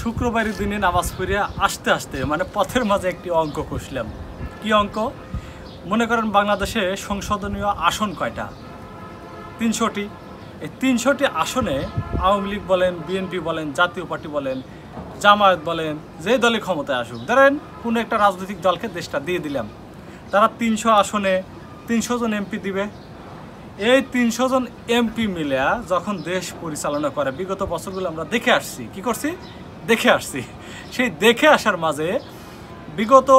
শুক্রবারের দিনে নামাজ পড়িয়া আসতে আসতে মানে পথের মাঝে একটি অঙ্ক কষলাম। কি অঙ্ক? মনে করেন বাংলাদেশে সংসদীয় আসন কয়টা? ৩০০টি। এই ৩০০টি আসনে আওয়ামী লীগ বলেন, বিএনপি বলেন, জাতীয় পার্টি বলেন, জামায়াত বলেন, যে দলই ক্ষমতায় আসুক, ধরেন কোনো একটা রাজনৈতিক দলকে দেশটা দিয়ে দিলাম, তারা ৩০০ আসনে ৩০০ জন এমপি দিবে। এই ৩০০ জন এমপি মিলে যখন দেশ পরিচালনা করে, বিগত বছরগুলো আমরা দেখে আসছি। কি করছি? দেখে আসছি। সেই দেখে আসার মাঝে বিগত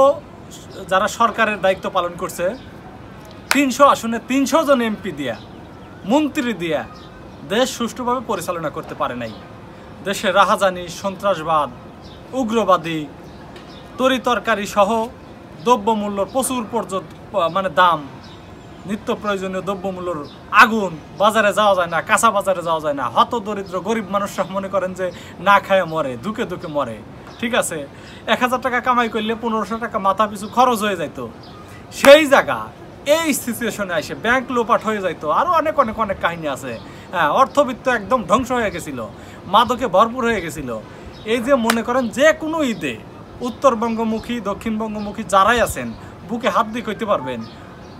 যারা সরকারের দায়িত্ব পালন করছে ৩০০ আসনে ৩০০ জন এমপি দিয়া, মন্ত্রী দিয়া দেশ সুষ্ঠুভাবে পরিচালনা করতে পারে নাই। দেশে রাহাজানি, সন্ত্রাসবাদ, উগ্রবাদী, তরিতরকারি সহ দ্রব্যমূল্যর প্রচুর মানে দাম, নিত্য প্রয়োজনীয় দ্রব্যমূল্যর আগুন, বাজারে যাওয়া যায় না, কাঁচা বাজারে যাওয়া যায় না, হত দরিদ্র গরিব মানুষরা মনে করেন যে না খায় মরে, দুকে দুকে মরে। ঠিক আছে, ১,০০০ টাকা কামাই করলে ১৫০০ টাকা মাথা পিছু খরচ হয়ে যাইত। সেই জায়গা এই সিচুয়েশনে এসে ব্যাংক লোপাট হয়ে যাইতো, আরও অনেক অনেক অনেক কাহিনী আছে। হ্যাঁ, অর্থবিত্ত একদম ধ্বংস হয়ে গেছিল, মাদকে ভরপুর হয়ে গেছিল। এই যে মনে করেন যে কোনো ঈদে উত্তরবঙ্গমুখী, দক্ষিণবঙ্গমুখী যারাই আছেন বুকে হাত দিয়ে কইতে পারবেন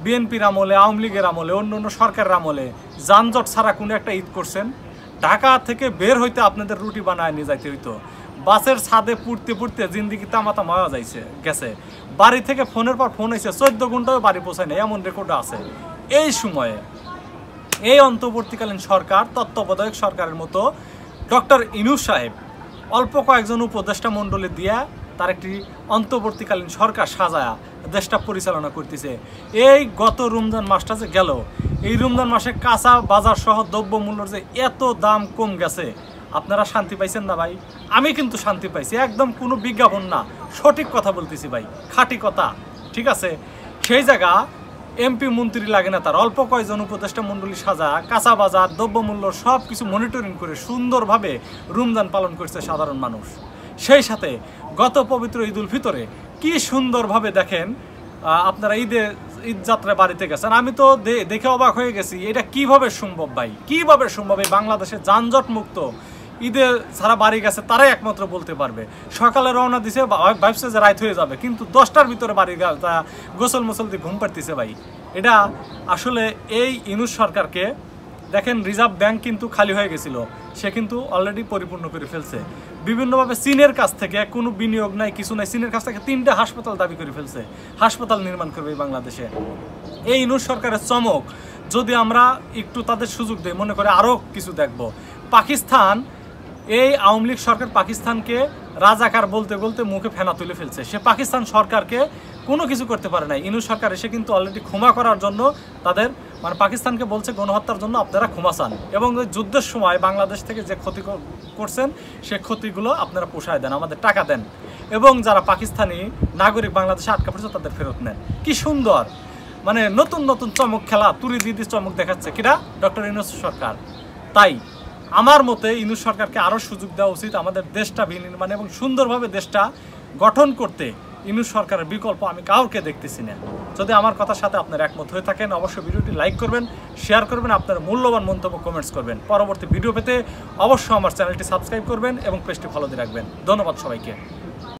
বিএনপির আমলে, আওয়ামী লীগের আমলে, অন্য অন্য সরকারের আমলে যানজট ছাড়া কোনো একটা ঈদ করছেন? ঢাকা থেকে বের হইতে আপনাদের রুটি বানায় নিয়ে যাইতে হইতো, বাসের ছাদে পুড়তে পুড়তে জিন্দিগি তামাতা মায়া গেছে, বাড়ি থেকে ফোনের পর ফোন হয়েছে, 14 ঘন্টাও বাড়ি পৌঁছায় না, এমন রেকর্ড আছে। এই সময়ে এই অন্তর্বর্তীকালীন সরকার, তত্ত্বাবধায়ক সরকারের মতো ডক্টর ইউনূস সাহেব অল্প কয়েকজন উপদেষ্টা মণ্ডলী দিয়া তার একটি অন্তর্বর্তীকালীন সরকার সাজায়া দেশটা পরিচালনা করতেছে। এই গত রমজান মাসটা যে গেল, এই রমজান মাসে কাঁচা বাজার সহ দ্রব্যমূল্যর যে এত দাম কম গেছে, আপনারা শান্তি পাইছেন না ভাই? আমি কিন্তু শান্তি পাইছি, একদম কোনো বিজ্ঞাপন না, সঠিক কথা বলতেছি ভাই, খাঁটি কথা। ঠিক আছে, সেই জায়গা এমপি মন্ত্রী লাগে না, তার অল্প কয়েকজন উপদেষ্টা মণ্ডলী সাজা কাঁচা বাজার দ্রব্যমূল্য সব কিছু মনিটরিং করে সুন্দরভাবে রমজান পালন করছে সাধারণ মানুষ। সেই সাথে গত পবিত্র ঈদ উল ফিতরে কি সুন্দরভাবে দেখেন আপনারা ঈদ যাত্রায় বাড়িতে গেছেন। আমি তো দেখে অবাক হয়ে গেছি, এটা কিভাবে সম্ভব ভাই, কিভাবে সম্ভব? এই বাংলাদেশে যানজট মুক্ত ঈদে যারা বাড়ি গেছে তারাই একমাত্র বলতে পারবে। সকালে রওনা দিছে, ভাবছে যে রাত হয়ে যাবে, কিন্তু 10টার ভিতরে বাড়ি গোসল মোসল দিয়ে ঘুম পাড়তেছে ভাই। এটা আসলে এই ইউনূস সরকারকে দেখেন, রিজার্ভ ব্যাংক কিন্তু খালি হয়ে গেছিল, সে কিন্তু অলরেডি পরিপূর্ণ করে ফেলছে। বিভিন্নভাবে চীনের কাছ থেকে কোনো বিনিয়োগ নাই, কিছু নাই, চীনের কাছ থেকে 3টা হাসপাতাল দাবি করে ফেলছে, হাসপাতাল নির্মাণ করবে বাংলাদেশে। এই ইউনূস সরকারের চমক যদি আমরা একটু তাদের সুযোগ দেই, মনে করে আরও কিছু দেখব। পাকিস্তান, এই আওয়ামী লীগ সরকার পাকিস্তানকে রাজাকার বলতে বলতে মুখে ফেনা তুলে ফেলছে। সে পাকিস্তান সরকারকে কোনো কিছু করতে পারে নাই। ইউনূস সরকার এসে কিন্তু অলরেডি ক্ষমা করার জন্য তাদের মানে পাকিস্তানকে বলছে গণহত্যার জন্য আপনারা ক্ষমা চান, এবং ওই যুদ্ধের সময় বাংলাদেশ থেকে যে ক্ষতি করছেন সে ক্ষতিগুলো আপনারা পোষায় দেন, আমাদের টাকা দেন, এবং যারা পাকিস্তানি নাগরিক বাংলাদেশে আটকা পড়ছে তাদের ফেরত নেন। কি সুন্দর, মানে নতুন নতুন চমক খেলা, তুরি দিদি চমক দেখাচ্ছে কিনা ডক্টর ইউনূস সরকার। তাই আমার মতে ইউনূস সরকারকে আরও সুযোগ দেওয়া উচিত আমাদের দেশটা বিনির্মাণ এবং সুন্দরভাবে দেশটা গঠন করতে। ইউনূস সরকারের বিকল্প আমি কাউকে দেখতেছি না। যদি আমার কথার সাথে আপনারা একমত হয়ে থাকেন, অবশ্যই ভিডিওটি লাইক করবেন, শেয়ার করবেন, আপনার মূল্যবান মন্তব্য কমেন্টস করবেন। পরবর্তী ভিডিও পেতে অবশ্যই আমার চ্যানেলটি সাবস্ক্রাইব করবেন এবং পেজটি ফলো দিয়ে রাখবেন। ধন্যবাদ সবাইকে।